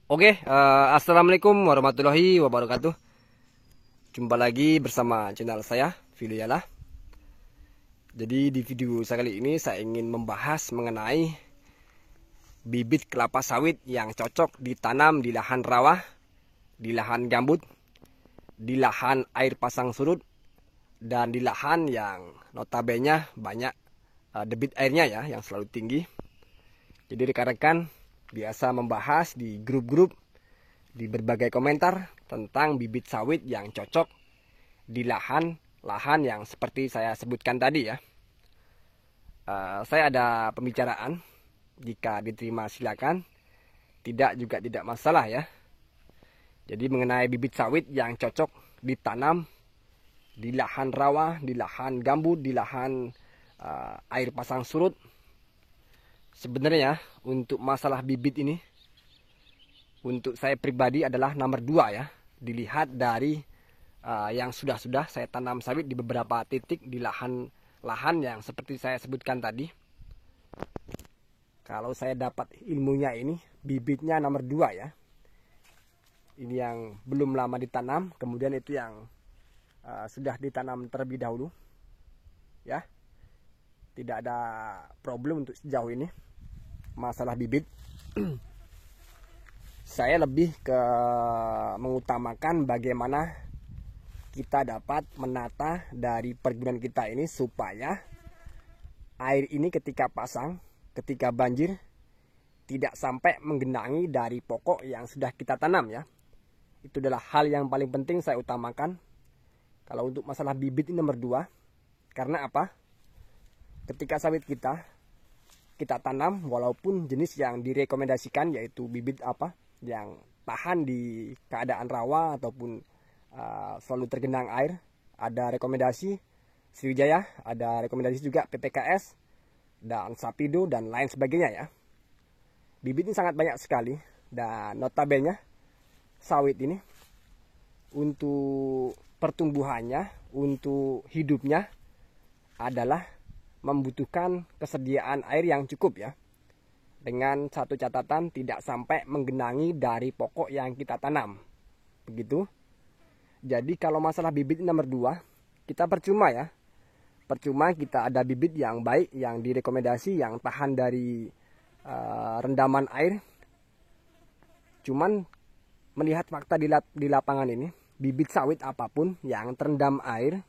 Assalamualaikum warahmatullahi wabarakatuh. Jumpa lagi bersama channel saya, Vilialah. Jadi di video saya kali ini saya ingin membahas mengenai bibit kelapa sawit yang cocok ditanam di lahan rawa, di lahan gambut, di lahan air pasang surut, dan di lahan yang notabene banyak debit airnya ya, yang selalu tinggi. Jadi rekan-rekan biasa membahas di grup-grup, di berbagai komentar tentang bibit sawit yang cocok di lahan yang seperti saya sebutkan tadi ya. Saya ada pembicaraan, jika diterima silakan, tidak juga tidak masalah ya. Jadi mengenai bibit sawit yang cocok ditanam di lahan rawa, di lahan gambut, di lahan air pasang surut. Sebenarnya untuk masalah bibit ini, untuk saya pribadi adalah nomor 2 ya. Dilihat dari yang sudah saya tanam sawit di beberapa titik di lahan yang seperti saya sebutkan tadi. Kalau saya dapat ilmunya ini, bibitnya nomor 2 ya. Ini yang belum lama ditanam, kemudian itu yang sudah ditanam terlebih dahulu. Ya. Tidak ada problem untuk sejauh ini masalah bibit. Saya lebih ke mengutamakan bagaimana kita dapat menata dari perkebunan kita ini supaya air ini ketika pasang, ketika banjir, tidak sampai menggenangi dari pokok yang sudah kita tanam ya. Itu adalah hal yang paling penting saya utamakan. Kalau untuk masalah bibit ini nomor 2. Karena apa? Ketika sawit kita tanam, walaupun jenis yang direkomendasikan yaitu bibit yang tahan di keadaan rawa ataupun selalu tergenang air, ada rekomendasi Sriwijaya, ada rekomendasi juga PPKS dan Sapido dan lain sebagainya ya. Bibit ini sangat banyak sekali, dan notabene sawit ini untuk pertumbuhannya, untuk hidupnya adalah membutuhkan kesediaan air yang cukup ya. Dengan satu catatan, tidak sampai menggenangi dari pokok yang kita tanam. Begitu. Jadi kalau masalah bibit nomor 2, kita percuma ya. Percuma kita ada bibit yang baik, yang direkomendasi, yang tahan dari rendaman air. Cuman melihat fakta di lapangan ini, bibit sawit apapun yang terendam air,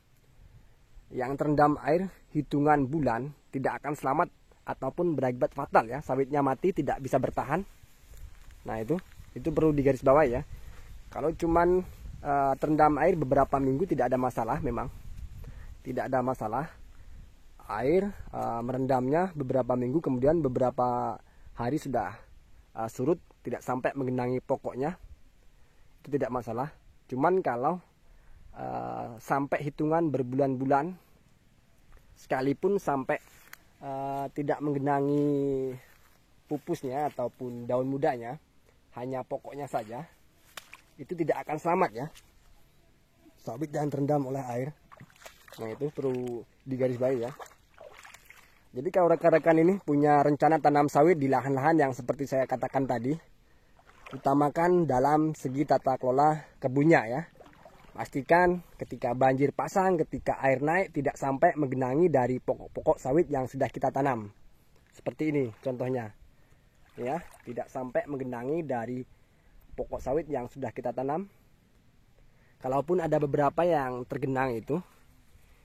hitungan bulan tidak akan selamat ataupun berakibat fatal ya. Sawitnya mati, tidak bisa bertahan. Nah itu perlu digarisbawahi ya. Kalau cuman terendam air beberapa minggu tidak ada masalah, memang tidak ada masalah. Air merendamnya beberapa minggu, kemudian beberapa hari sudah surut, tidak sampai menggenangi pokoknya, itu tidak masalah. Cuman kalau sampai hitungan berbulan-bulan, sekalipun sampai tidak menggenangi pupusnya ataupun daun mudanya, hanya pokoknya saja, itu tidak akan selamat ya. Sawit yang terendam oleh air. Nah itu perlu digarisbawahi ya. Jadi kalau rekan-rekan ini punya rencana tanam sawit di lahan-lahan yang seperti saya katakan tadi, utamakan dalam segi tata kelola kebunnya ya. Pastikan ketika banjir pasang, ketika air naik, tidak sampai menggenangi dari pokok-pokok sawit yang sudah kita tanam. Seperti ini contohnya. Ya, tidak sampai menggenangi dari pokok sawit yang sudah kita tanam. Kalaupun ada beberapa yang tergenang itu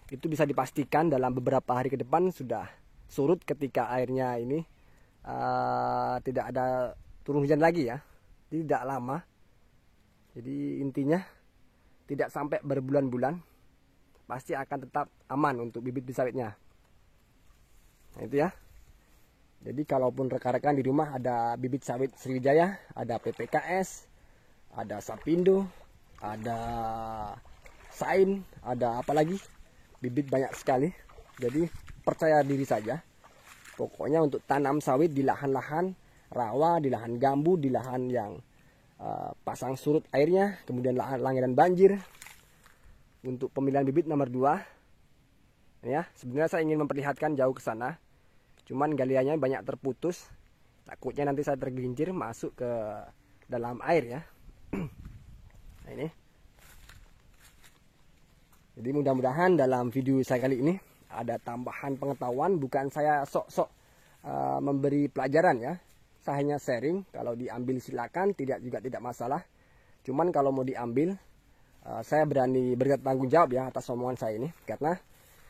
bisa dipastikan dalam beberapa hari ke depan sudah surut ketika airnya ini tidak ada turun hujan lagi ya. Tidak lama. Jadi intinya tidak sampai berbulan-bulan, pasti akan tetap aman untuk bibit sawitnya. Nah itu ya. Jadi kalaupun rekan-rekan di rumah ada bibit sawit Sriwijaya, ada PPKS, ada Sapindo, ada Sain, ada apa lagi, bibit banyak sekali. Jadi percaya diri saja. Pokoknya untuk tanam sawit di lahan-lahan rawa, di lahan gambut, di lahan yang pasang surut airnya, kemudian langganan banjir. Untuk pemilihan bibit nomor 2 ya, sebenarnya saya ingin memperlihatkan jauh ke sana, cuman galiannya banyak terputus, takutnya nanti saya tergelincir masuk ke dalam air ya. Nah ini. Jadi mudah-mudahan dalam video saya kali ini ada tambahan pengetahuan, bukan saya sok-sok memberi pelajaran ya. Saya hanya sharing, kalau diambil silakan, tidak juga tidak masalah. Cuman kalau mau diambil, saya berani bertanggung jawab ya atas omongan saya ini, karena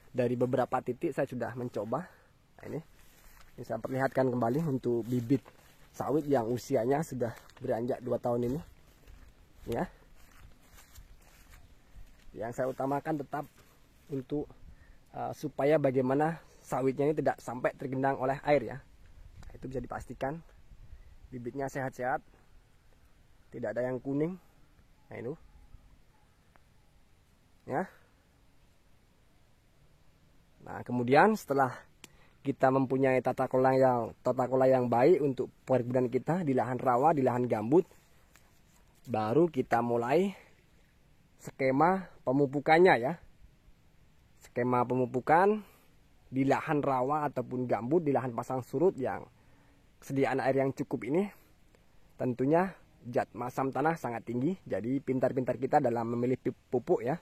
dari beberapa titik saya sudah mencoba. Nah, ini saya perlihatkan kembali untuk bibit sawit yang usianya sudah beranjak 2 tahun ini ya. Yang saya utamakan tetap untuk supaya bagaimana sawitnya ini tidak sampai tergenang oleh air ya. Nah, itu bisa dipastikan bibitnya sehat-sehat, tidak ada yang kuning. Nah itu ya. Nah kemudian setelah kita mempunyai tata kelola yang baik untuk perkebunan kita di lahan rawa, di lahan gambut, baru kita mulai skema pemupukannya ya. Skema pemupukan di lahan rawa ataupun gambut, di lahan pasang surut yang kesediaan air yang cukup ini, tentunya zat masam tanah sangat tinggi. Jadi pintar-pintar kita dalam memilih pupuk ya.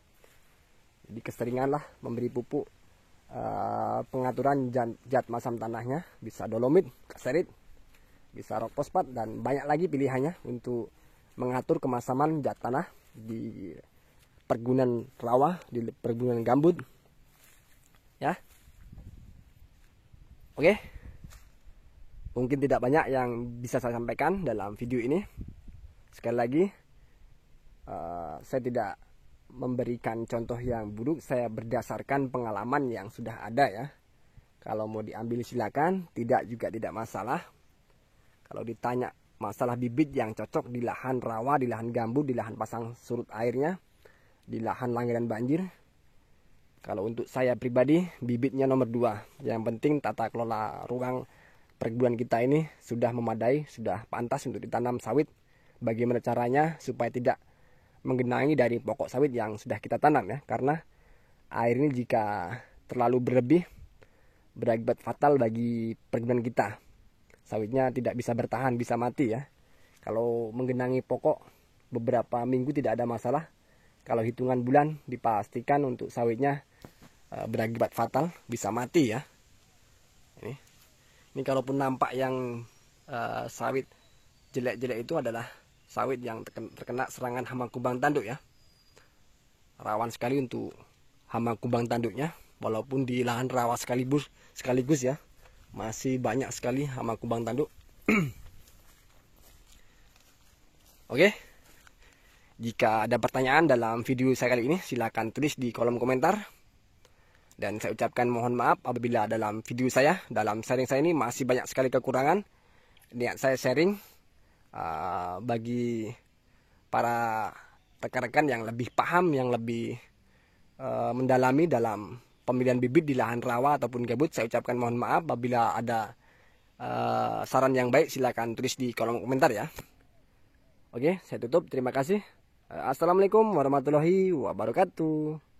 Jadi keseringanlah memberi pupuk, pengaturan zat masam tanahnya, bisa dolomit, kaserit, bisa rock fosfat, dan banyak lagi pilihannya untuk mengatur kemasaman zat tanah di perkebunan rawa, di perkebunan gambut ya. Oke, mungkin tidak banyak yang bisa saya sampaikan dalam video ini. Sekali lagi, saya tidak memberikan contoh yang buruk, saya berdasarkan pengalaman yang sudah ada ya. Kalau mau diambil silakan, tidak juga tidak masalah. Kalau ditanya masalah bibit yang cocok di lahan rawa, di lahan gambut, di lahan pasang surut airnya, di lahan langganan banjir, kalau untuk saya pribadi, bibitnya nomor 2. Yang penting tata kelola ruang perkebunan kita ini sudah memadai, sudah pantas untuk ditanam sawit. Bagaimana caranya supaya tidak menggenangi dari pokok sawit yang sudah kita tanam ya. Karena air ini jika terlalu berlebih berakibat fatal bagi perkebunan kita. Sawitnya tidak bisa bertahan, bisa mati ya. Kalau menggenangi pokok beberapa minggu tidak ada masalah. Kalau hitungan bulan dipastikan untuk sawitnya berakibat fatal, bisa mati ya. Ini kalaupun nampak yang sawit jelek-jelek itu adalah sawit yang terkena serangan hama kumbang tanduk ya. Rawan sekali untuk hama kumbang tanduknya, walaupun di lahan rawa sekaligus ya, masih banyak sekali hama kumbang tanduk. Oke, jika ada pertanyaan dalam video saya kali ini, silahkan tulis di kolom komentar. Dan saya ucapkan mohon maaf apabila dalam video saya, dalam sharing saya ini masih banyak sekali kekurangan. Niat saya sharing bagi para rekan-rekan yang lebih paham, yang lebih mendalami dalam pemilihan bibit di lahan rawa ataupun gambut. Saya ucapkan mohon maaf apabila ada saran yang baik, silakan tulis di kolom komentar ya. Oke, saya tutup. Terima kasih. Assalamualaikum warahmatullahi wabarakatuh.